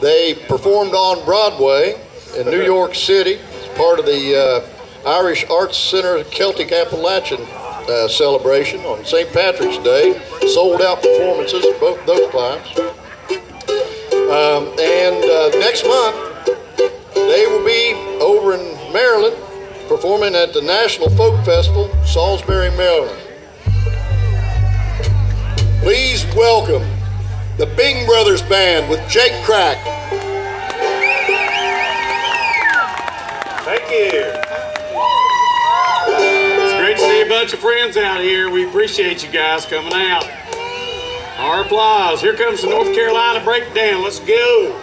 They performed on Broadway in New York City as part of the Irish Arts Center Celtic Appalachian celebration on St. Patrick's Day. Sold out performances both those times. Next month, they will be over in Maryland performing at the National Folk Festival, Salisbury, Maryland. Please welcome the Bing Brothers Band with Jake Krack. Thank you. It's great to see a bunch of friends out here. We appreciate you guys coming out. Our applause. Here comes the North Carolina Breakdown. Let's go.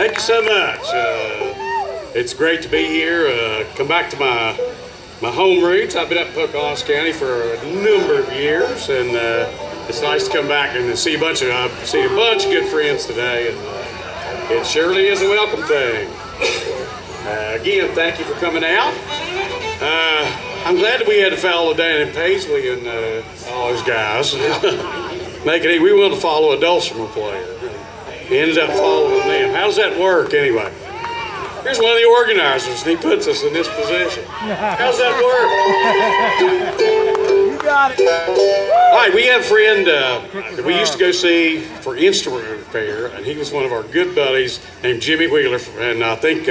Thank you so much. It's great to be here. Come back to my home roots. I've been up in Pocahontas County for a number of years, and it's nice to come back and see a bunch of good friends today. And it surely is a welcome thing. Again, thank you for coming out. I'm glad that we had to follow Dan and Paisley and all those guys. We wanted to follow a dulcimer player. He ended up following them. How does that work anyway? Here's one of the organizers, and he puts us in this position. How's that work? You got it. All right, we have a friend that we used to go see for instrument repair, and he was one of our good buddies named Jimmy Wheeler, and I think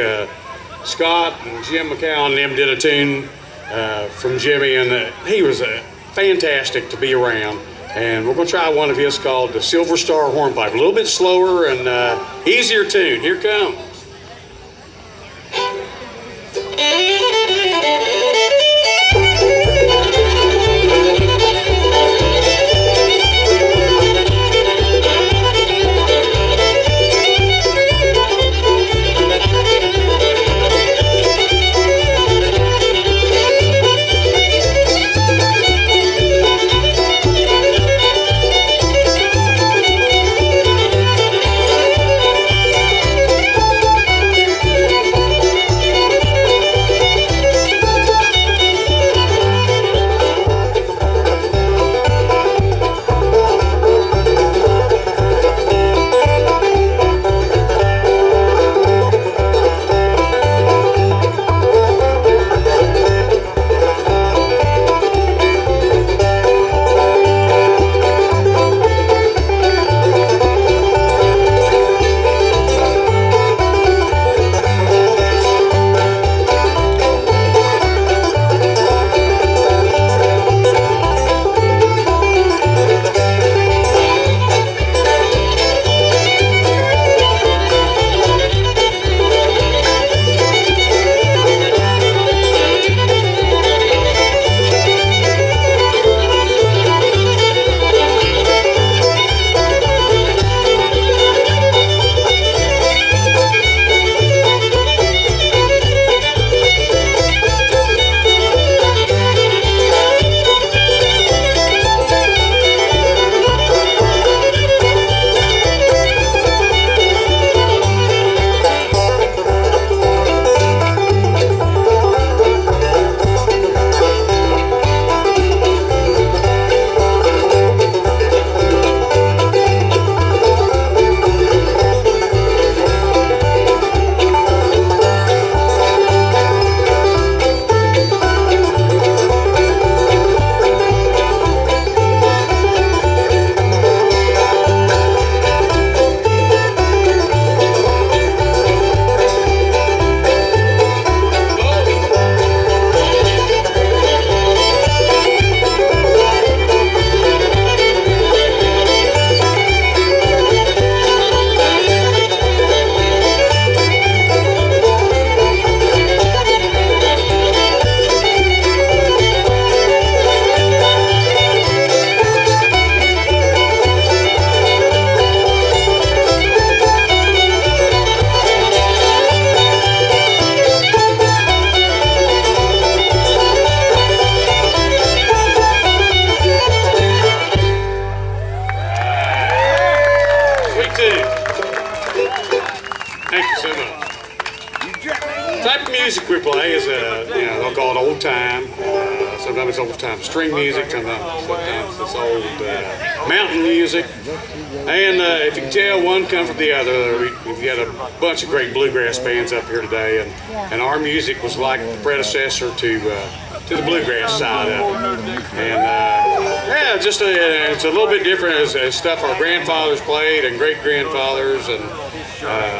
Scott and Jim McCown and them did a tune from Jimmy, and he was fantastic to be around. And we're going to try one of his called the Silver Star Hornpipe. A little bit slower and easier tune. Here comes. old-time string music, sometimes this old mountain music. And if you can tell, one comes from the other. We've got a bunch of great bluegrass bands up here today, and our music was like the predecessor to the bluegrass side of it. And yeah, just it's a little bit different as stuff our grandfathers played and great-grandfathers, and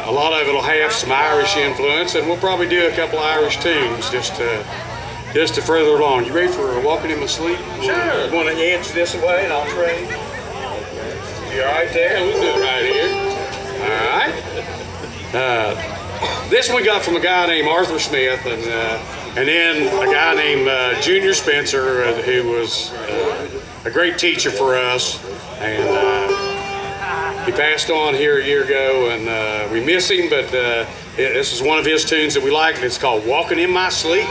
a lot of it will have some Irish influence, and we'll probably do a couple Irish tunes just to further along. You ready for Walking in My Sleep? Sure. You want to edge this away and I'll trade? You all right there? We'll do it right here. All right. This one we got from a guy named Arthur Smith, and then a guy named Junior Spencer, who was a great teacher for us, and he passed on here a year ago, and we miss him, but this is one of his tunes that we like, and it's called Walking in My Sleep.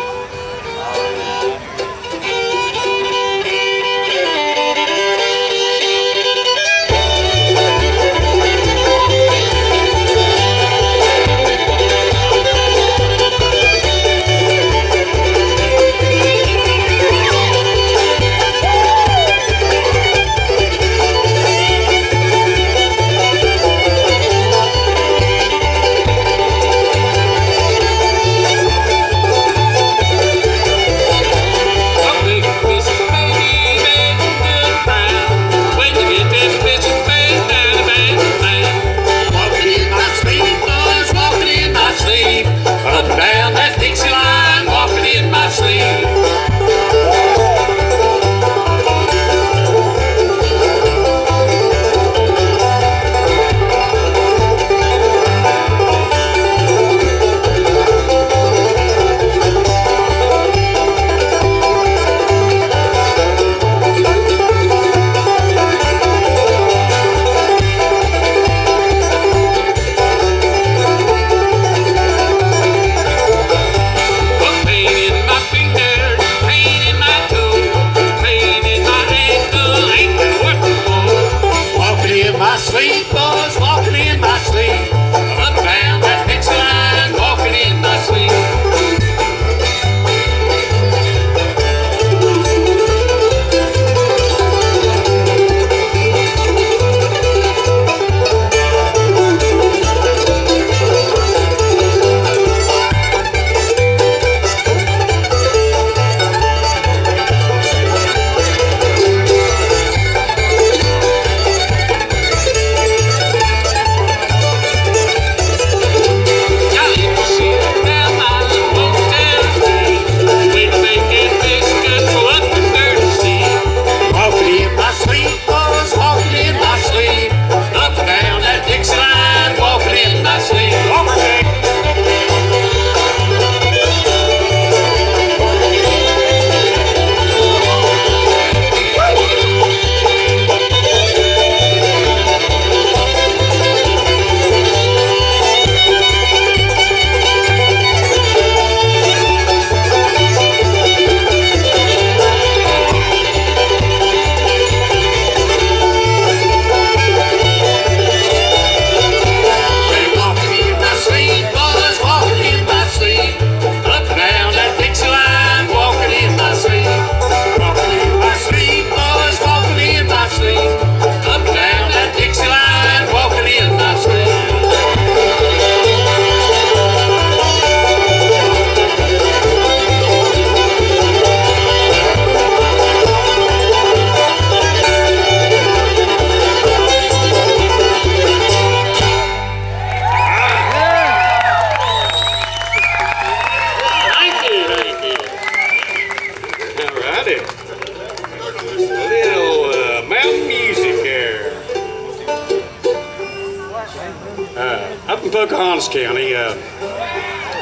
Up in Pocahontas County.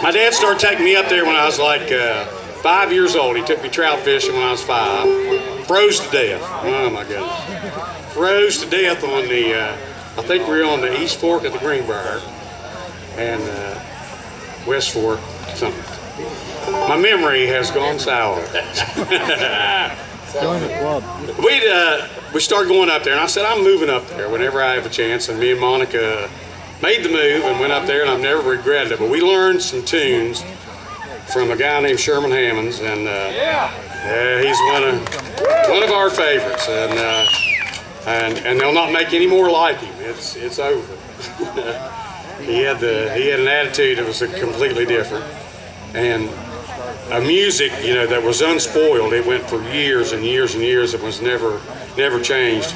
My dad started taking me up there when I was like 5 years old. He took me trout fishing when I was 5. Froze to death. Oh my goodness. Froze to death on the, I think we were on the East Fork of the Greenbrier and West Fork, something. My memory has gone sour. Join the club. We started going up there, and I said, I'm moving up there whenever I have a chance. And me and Monica made the move and went up there, and I've never regretted it. But we learned some tunes from a guy named Sherman Hammonds, and He's one of our favorites, and they'll not make any more like him. It's over. he had an attitude that was completely different, and a music that was unspoiled. It went for years and years and years. It was never changed.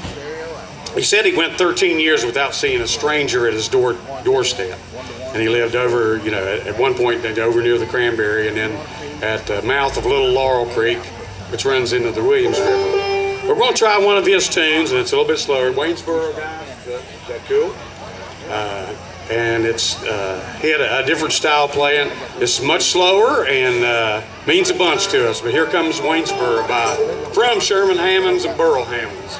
He said he went 13 years without seeing a stranger at his doorstep, and he lived over at one point over near the Cranberry, and then at the mouth of Little Laurel Creek, which runs into the Williams River. We're going to try one of his tunes, and it's a little bit slower. Waynesboro guys, is that cool? And he had a different style playing. It's much slower and means a bunch to us. But here comes Waynesboro from Sherman Hammonds and Burl Hammonds.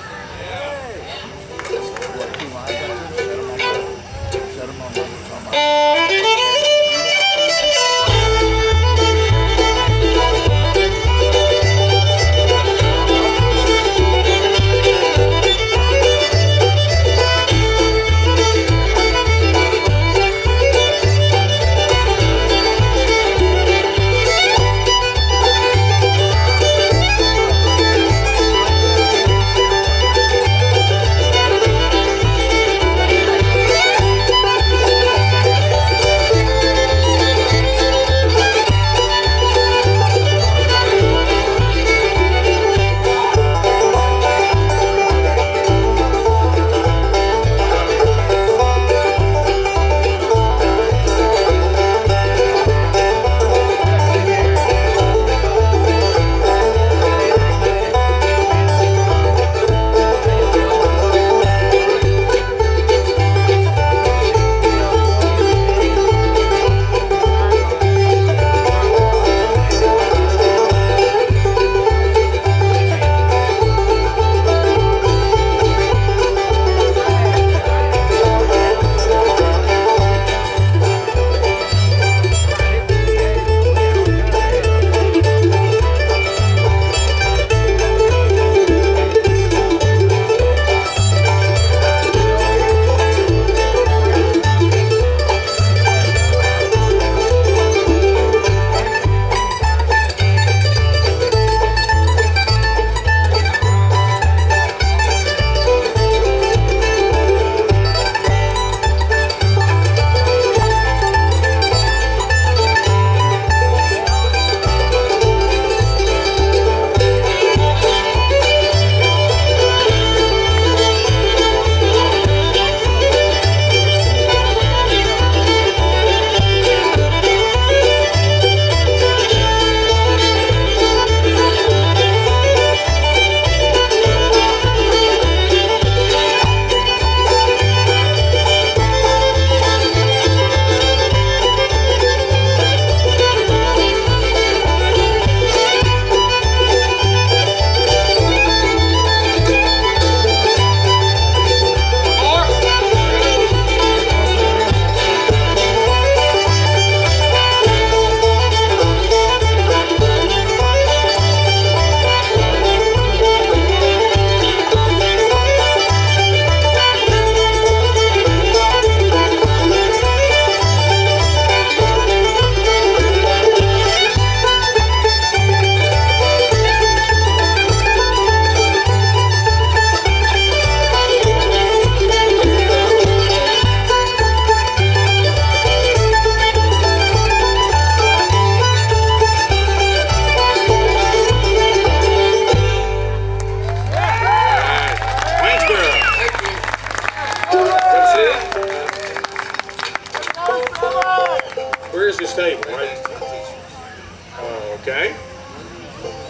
Okay.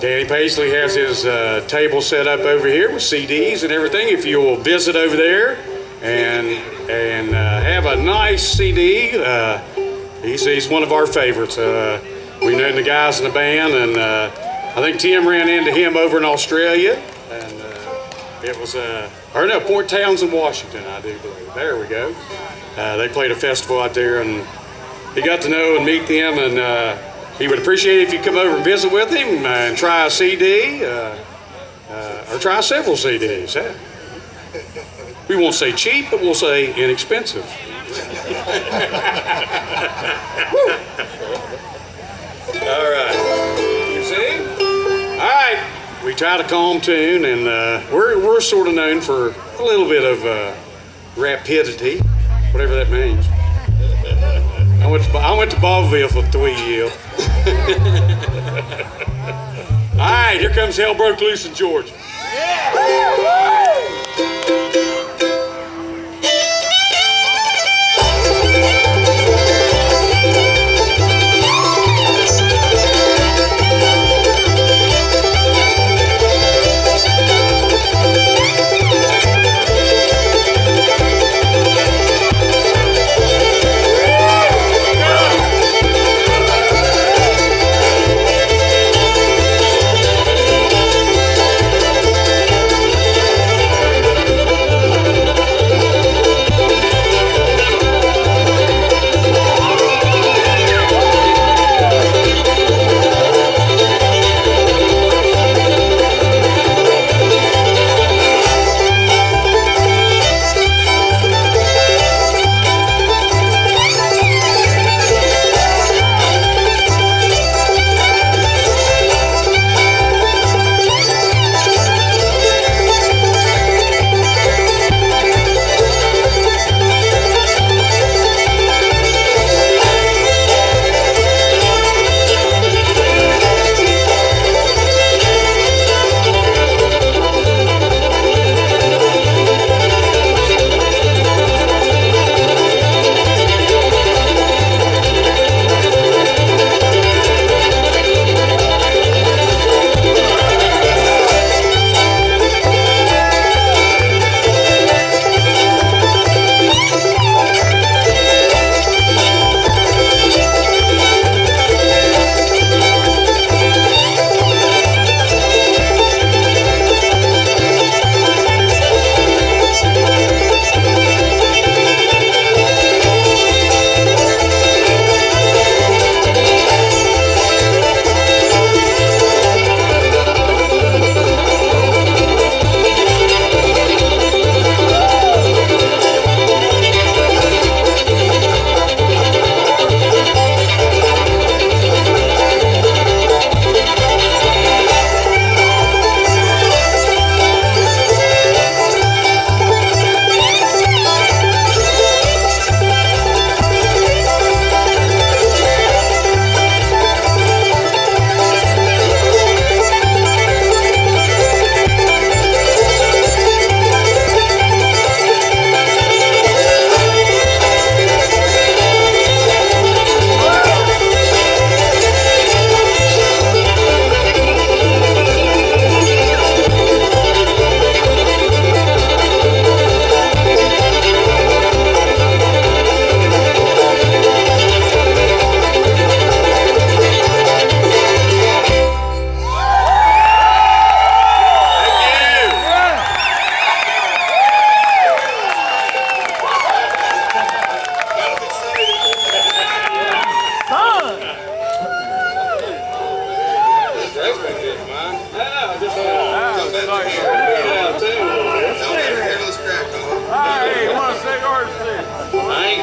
Danny Paisley has his table set up over here with CDs and everything. If you'll visit over there and have a nice CD, he's one of our favorites. We know the guys in the band, and I think Tim ran into him over in Australia, and it was Port Townsend, Washington, I do believe. There we go. They played a festival out there, and he got to know and meet them, and he would appreciate it if you come over and visit with him and try a CD, or try several CDs. Huh? We won't say cheap, but we'll say inexpensive. All right. You see? All right. we try to calm tune, and we're sort of known for a little bit of rapidity, whatever that means. I went to Ballville for 3 years. All right, here comes Hell Broke Loose in Georgia.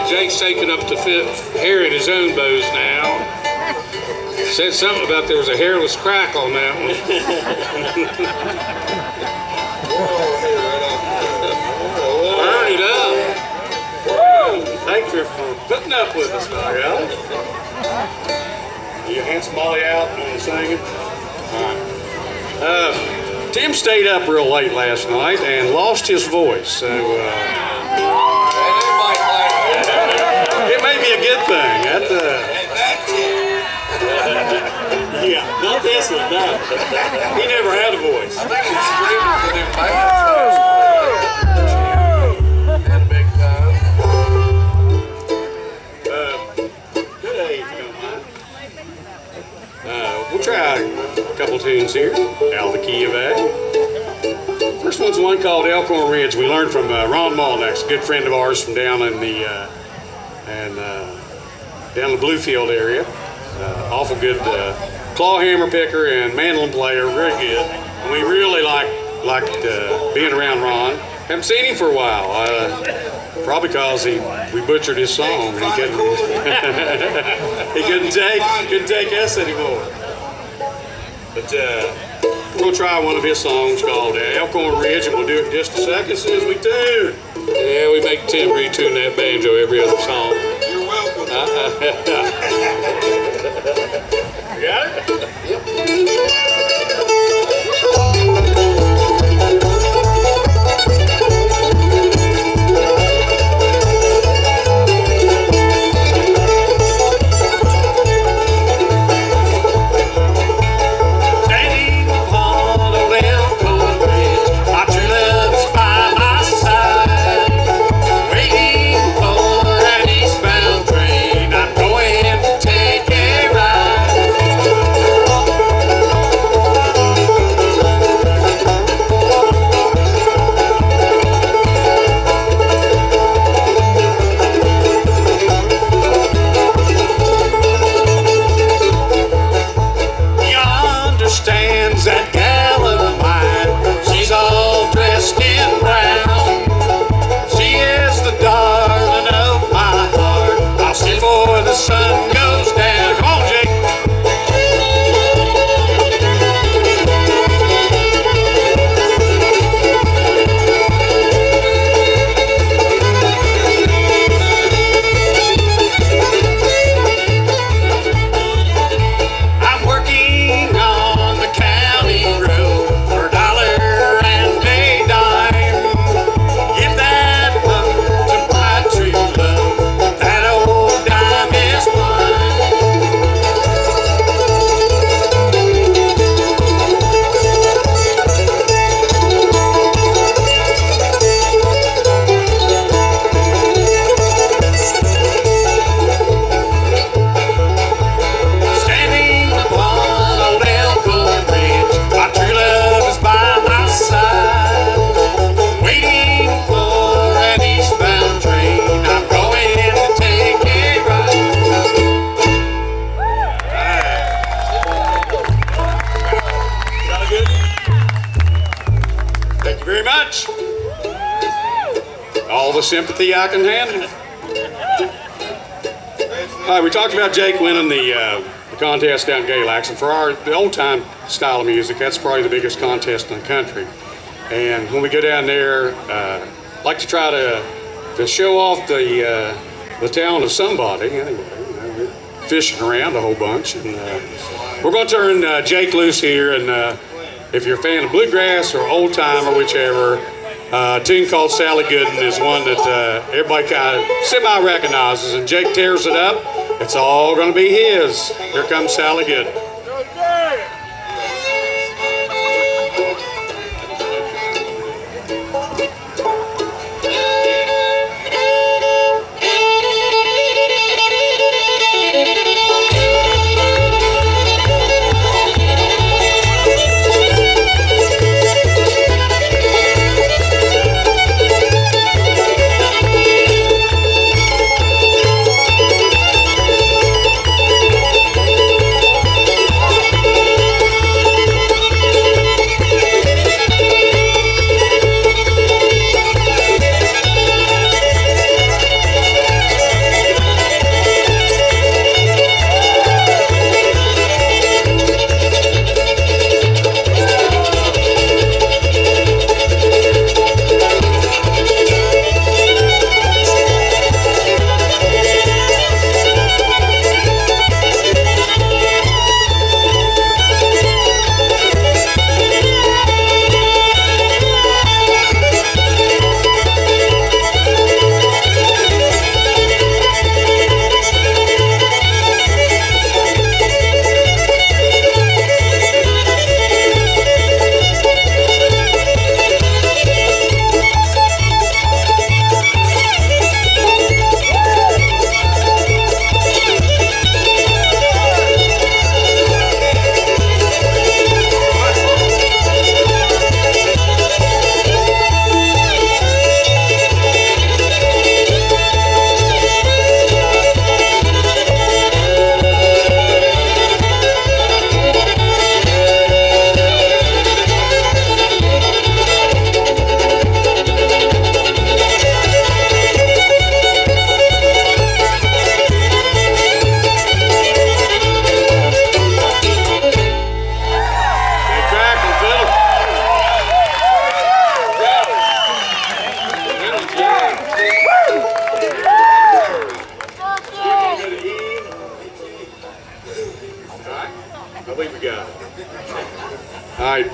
Jake's taking up the hair in his own bows now. Said something about there was a hairless crack on that one. Burn it up. Thanks for putting up with us, Mario. You handsome Molly out and singing? All right. Tim stayed up real late last night and lost his voice, so it may be a good thing. Yeah, not this one, no. He never had a voice. I think he's screaming for them fans. Had a big time. Good age, don't mind. We'll try a couple tunes here. Out of the key of A. First one's one called Elkhorn Ridge. We learned from Ron Malnex, a good friend of ours from down in the down the Bluefield area. Awful good claw hammer picker and mandolin player, very good. And we really liked being around Ron. Haven't seen him for a while. Probably because we butchered his song and he couldn't take us anymore. But we're going to try one of his songs called Elkhorn Ridge, and we'll do it in just a second as soon as we tune. Yeah, we make Tim retune that banjo every other song. You're welcome. You got it? Sympathy I can handle. All right, we talked about Jake winning the contest down in Galax, and for the old-time style of music, that's probably the biggest contest in the country. And when we go down there, like to try to show off the talent of somebody. Anyway, we're fishing around a whole bunch, and we're going to turn Jake loose here. And if you're a fan of bluegrass or old-time or whichever, a tune called Sally Gooden is one that everybody kind of semi-recognizes, and Jake tears it up. It's all going to be his. Here comes Sally Gooden. tonight.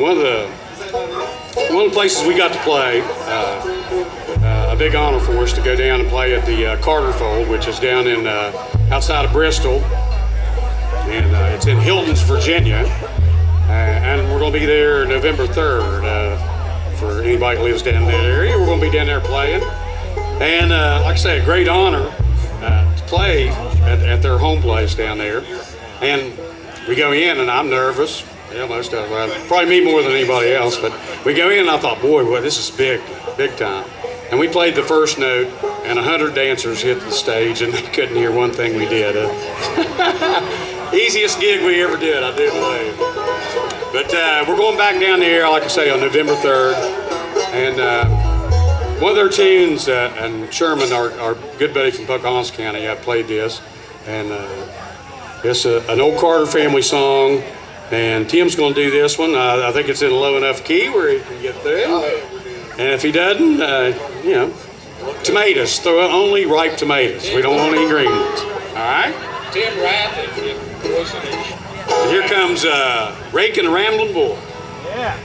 One of the places we got to play, a big honor for us to go down and play at the Carter Fold, which is down in outside of Bristol, and it's in Hilton's, Virginia. And we're going to be there November 3rd. For anybody who lives down in that area, we're going to be down there playing. And like I say, a great honor to play at their home place down there. And we go in, and I'm nervous. Yeah, most of them. Probably me more than anybody else. But we go in, and I thought, boy, this is big time. And we played the first note, and 100 dancers hit the stage, and they couldn't hear one thing we did. Easiest gig we ever did, I do believe. But we're going back down there, like I say, on November 3rd. And one of their tunes, and Sherman, our good buddy from Pocahontas County, I played this. And it's an old Carter family song. And Tim's going to do this one. I think it's in a low enough key where he can get through. And if he doesn't, tomatoes. Throw out only ripe tomatoes. We don't want any green ones. All right? Tim Rattling. And here comes Rake and the Ramblin' Bull. Yeah.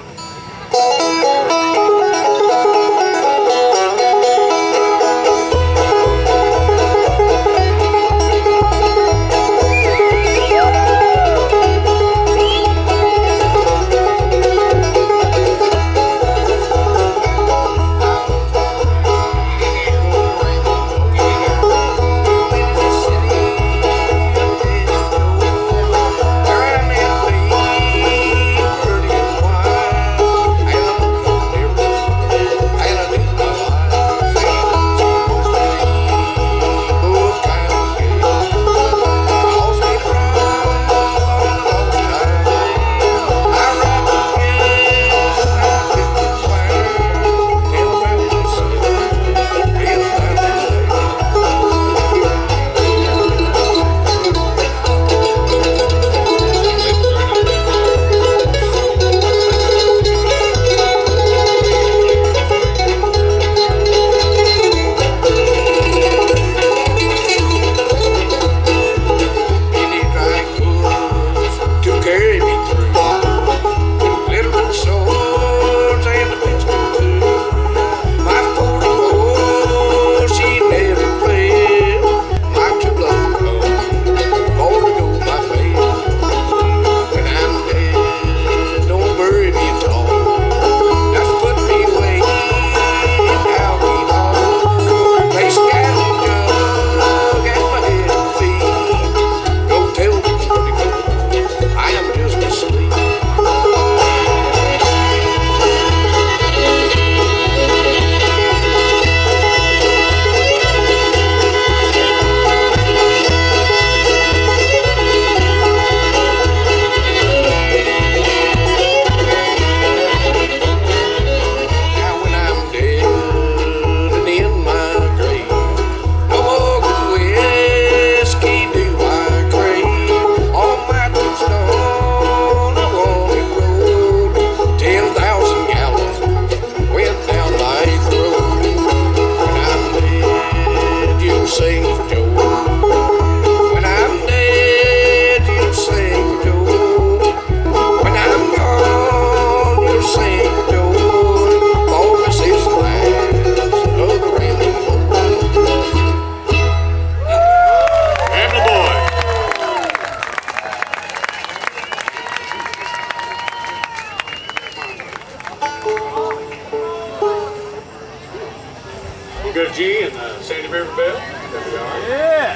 G and Sandy River Bell. There we are. Yeah.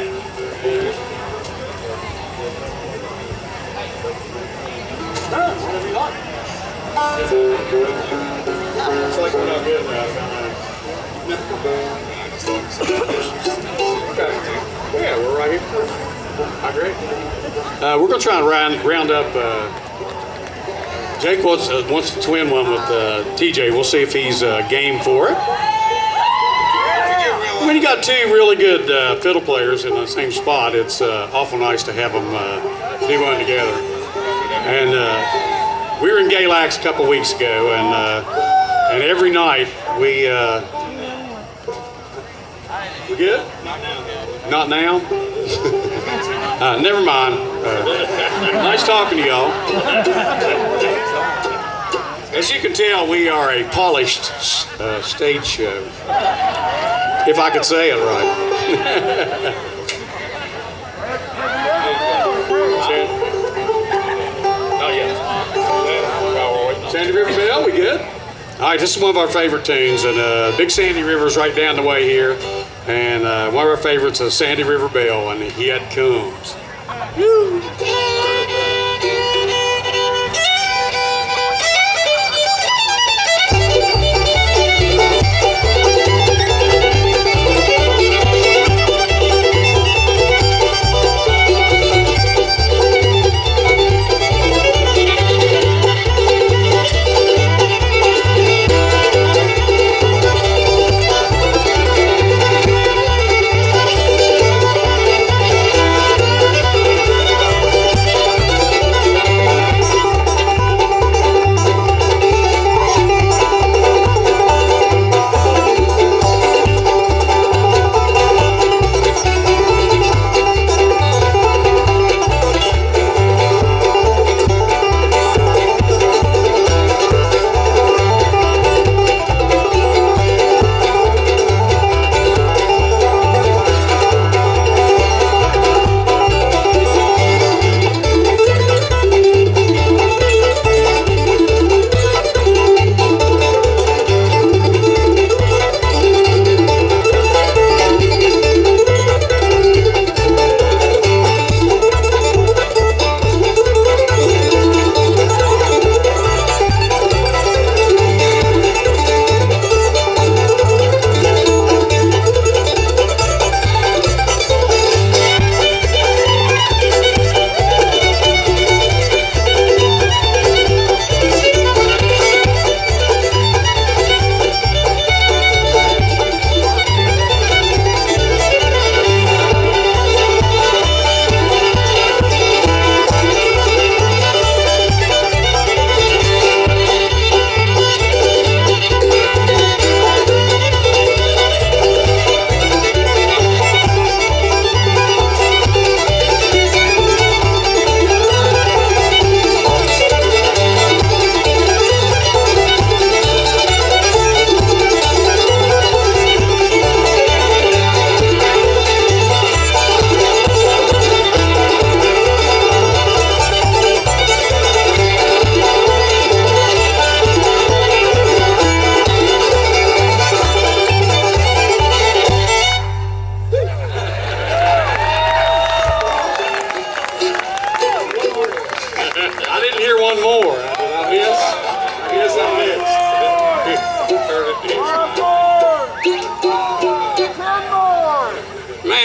Whatever you like. Looks like we're not good now. Okay. Yeah, we're right here. I agree. We're going to try and round up. Jake wants to twin one with TJ. We'll see if he's game for it. When you got two really good fiddle players in the same spot, it's awful nice to have them do one together. And we were in Galax a couple weeks ago, and every night we good? Not now. Never mind. Nice talking to y'all. As you can tell, we are a polished stage show, if I could say it right. Sandy River Bell, we good? All right, this is one of our favorite tunes, and Big Sandy River's right down the way here, and one of our favorites is Sandy River Bell, and Yet Comes. Woo.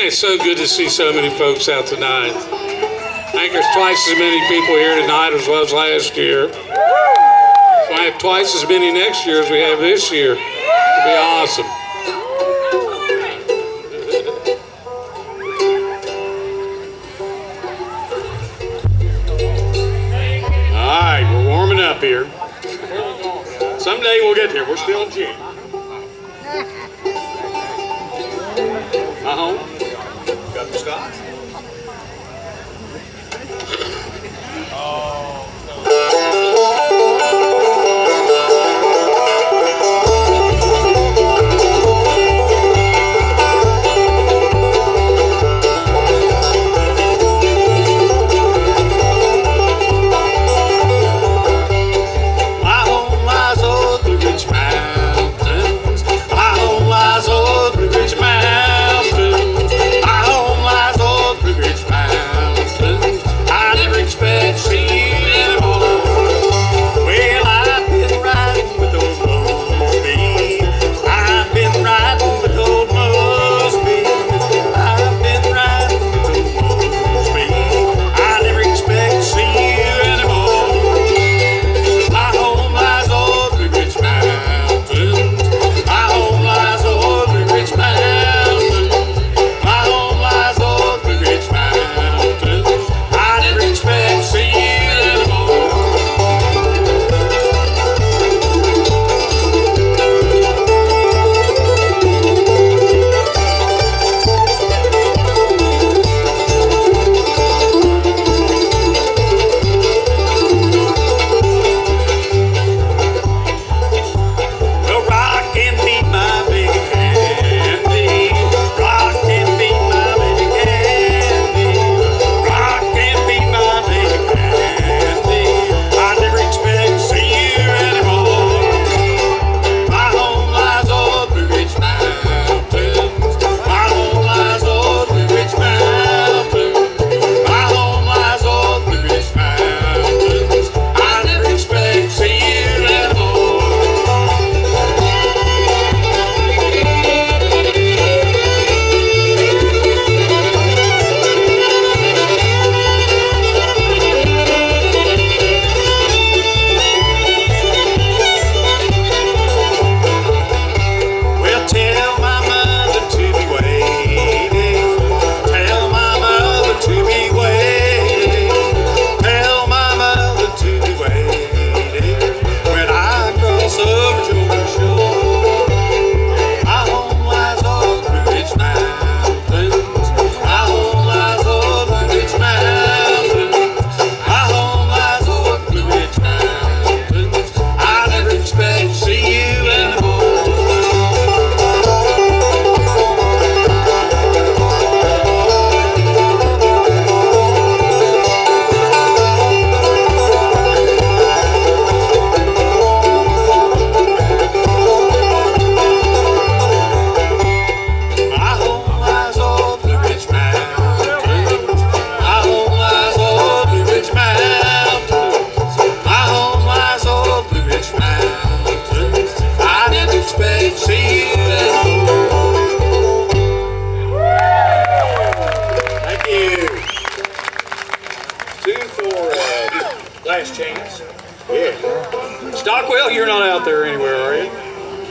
It's so good to see so many folks out tonight. I think there's twice as many people here tonight as was last year. We'll have twice as many next year as we have this year. It'll be awesome. All right, we're warming up here. Someday we'll get there. We're still in June. Got the Scots? My home lies over the rich mountains. My home lies over the rich mountains. My home lies over the rich mountains. I never expect to see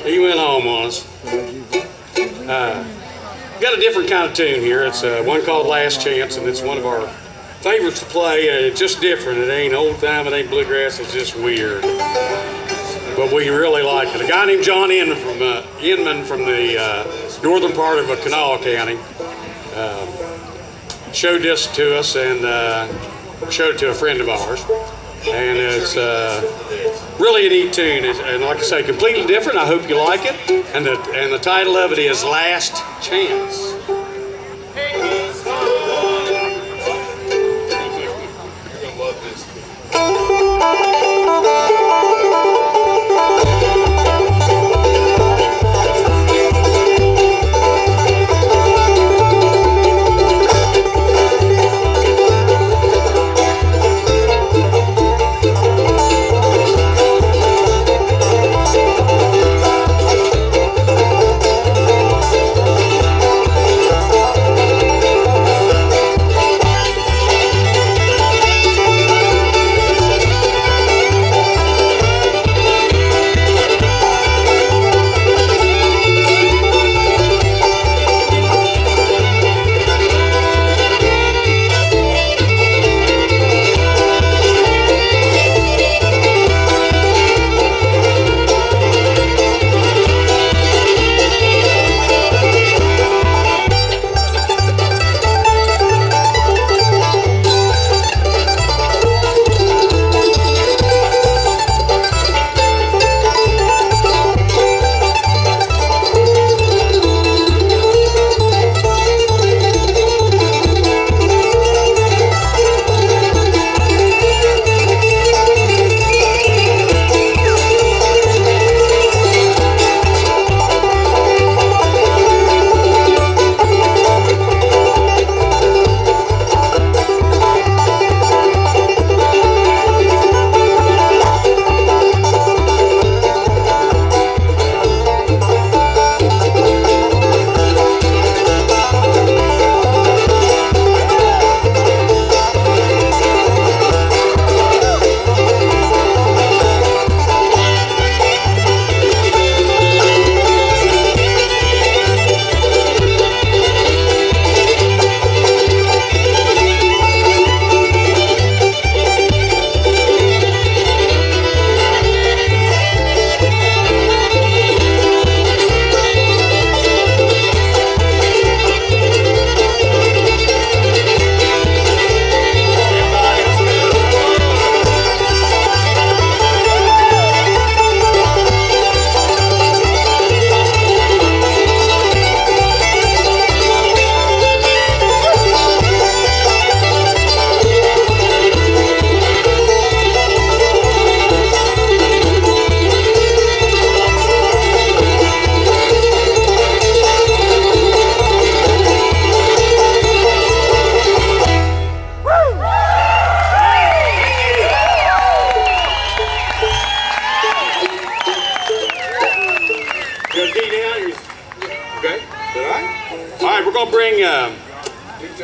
He went home on us. Got a different kind of tune here. It's one called Last Chance, and it's one of our favorites to play. It's just different. It ain't old time, it ain't bluegrass, it's just weird. But we really like it. A guy named John Inman from the northern part of Kanawha County showed this to us and showed it to a friend of ours. And it's really a neat tune. And like I say, completely different. I hope you like it. And the title of it is Last Chance.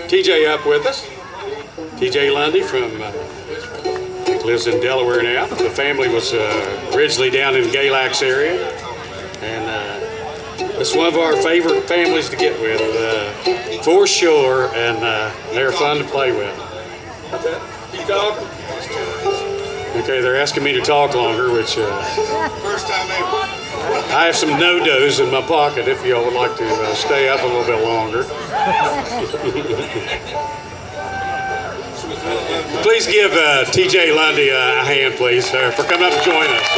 TJ up with us. TJ Lundy from lives in Delaware now. The family was originally down in the Galax area, and it's one of our favorite families to get with, for sure, and they're fun to play with. You talking? Okay, they're asking me to talk longer, which First time ever. I have some no-dos in my pocket if y'all would like to stay up a little bit longer. Please give TJ Lundy a hand, please, for coming up and joining us.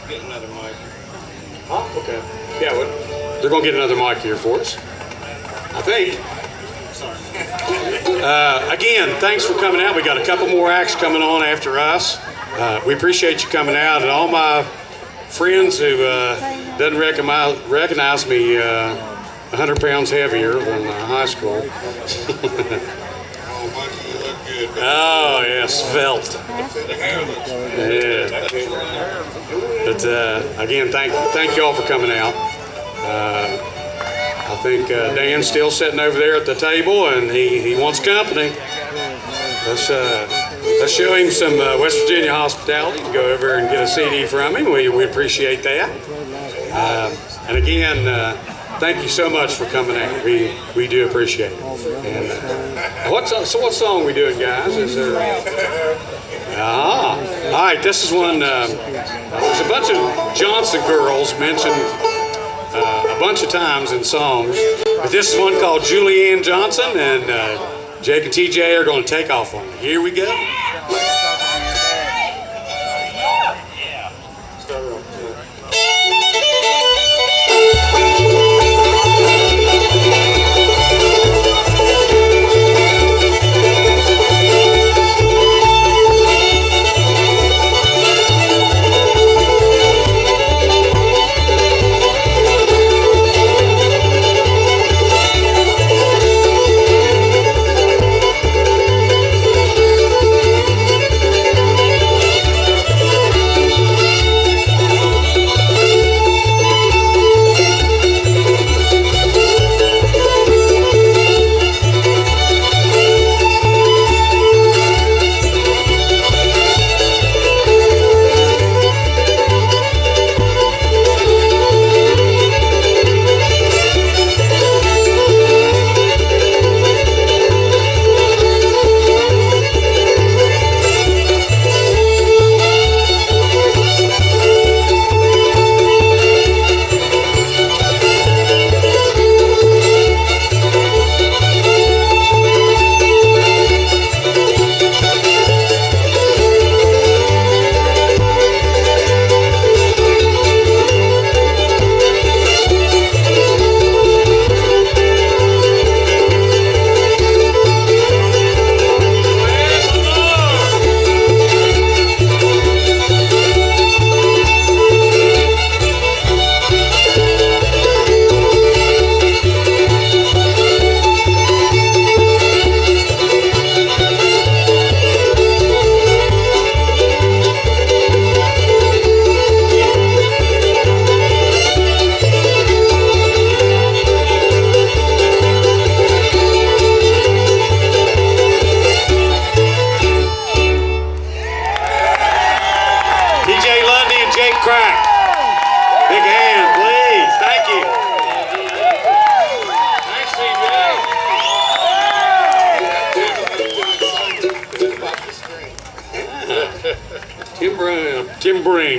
Get another mic. Huh? Okay. Yeah, they're going to get another mic here for us, I think. Again, thanks for coming out. We got a couple more acts coming on after us. We appreciate you coming out, and all my friends who doesn't recognize me 100 pounds heavier than high school. Oh, yes, svelte. Yeah. But again, thank you all for coming out. I think Dan's still sitting over there at the table, and he wants company. let's show him some West Virginia hospitality. Go over and get a CD from him. We appreciate that. And again, thank you so much for coming out. We do appreciate it. And what song we doing, guys? Is there? All right, this is one. There's a bunch of Johnson girls mentioned a bunch of times in songs, but this is one called Julianne Johnson, and Jake and TJ are going to take off on it. Here we go. Krack. Big hand, please. Thank you. Thanks, Tim Bring.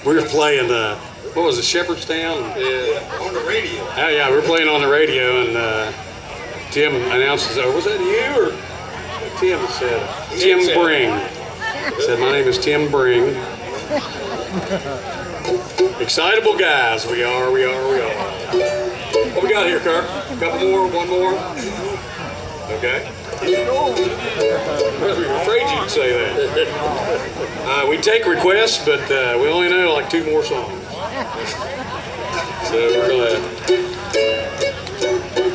We were playing, what was it, Shepherdstown? Yeah, on the radio. Oh, yeah, we were playing on the radio, and Tim announces, was that you or Tim said? Tim Bring. Said, my name is Tim Bring. Excitable guys, we are. What we got here, Kirk? A couple more, one more? Okay. I was afraid you'd say that. We take requests, but we only know like 2 more songs. So we're going to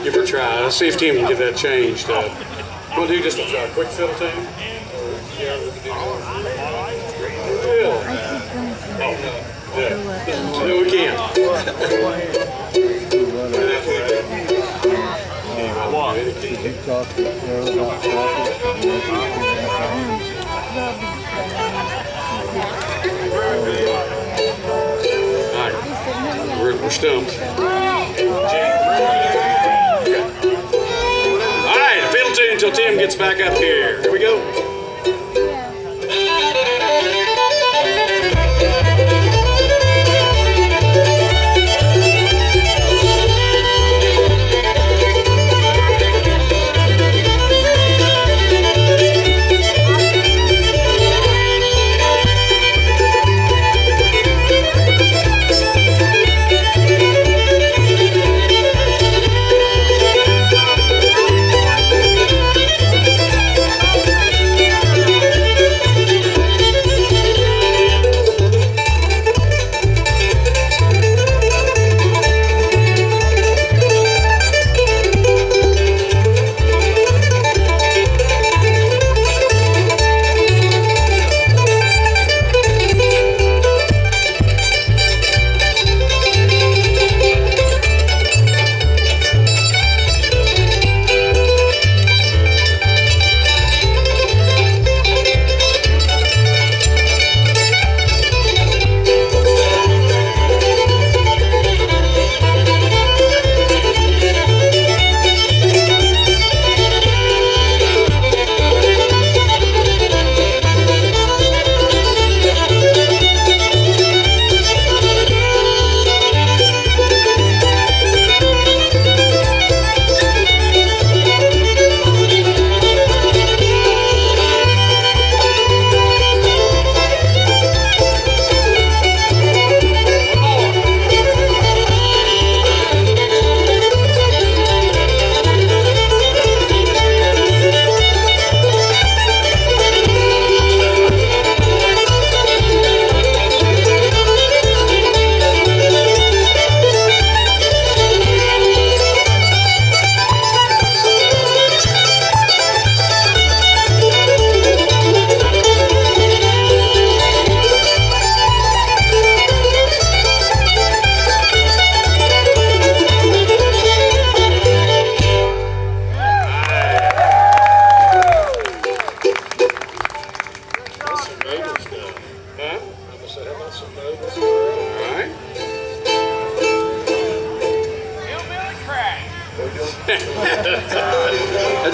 give her a try. Let's see if Tim can get that changed. We'll do just a quick fiddle tune. No, we can't. Alright, we're stumped. Alright, a fiddle tune until Tim gets back up here. Here we go.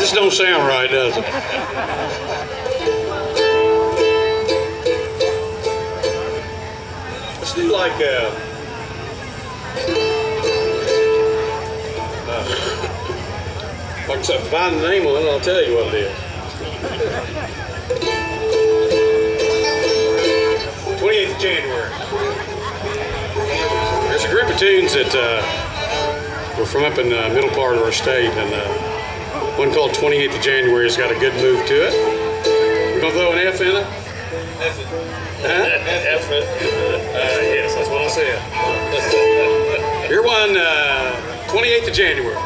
just don't sound right, does it? Let's do like I said, find the name on it, I'll tell you what it is. 28th of January. There's a group of tunes that were from up in the middle part of our state, and one called 28th of January has got a good move to it. We're going to throw an F in it? Huh? F it. Yes, that's what I said. Here one, 28th of January.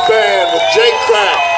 Band with Jake Krack.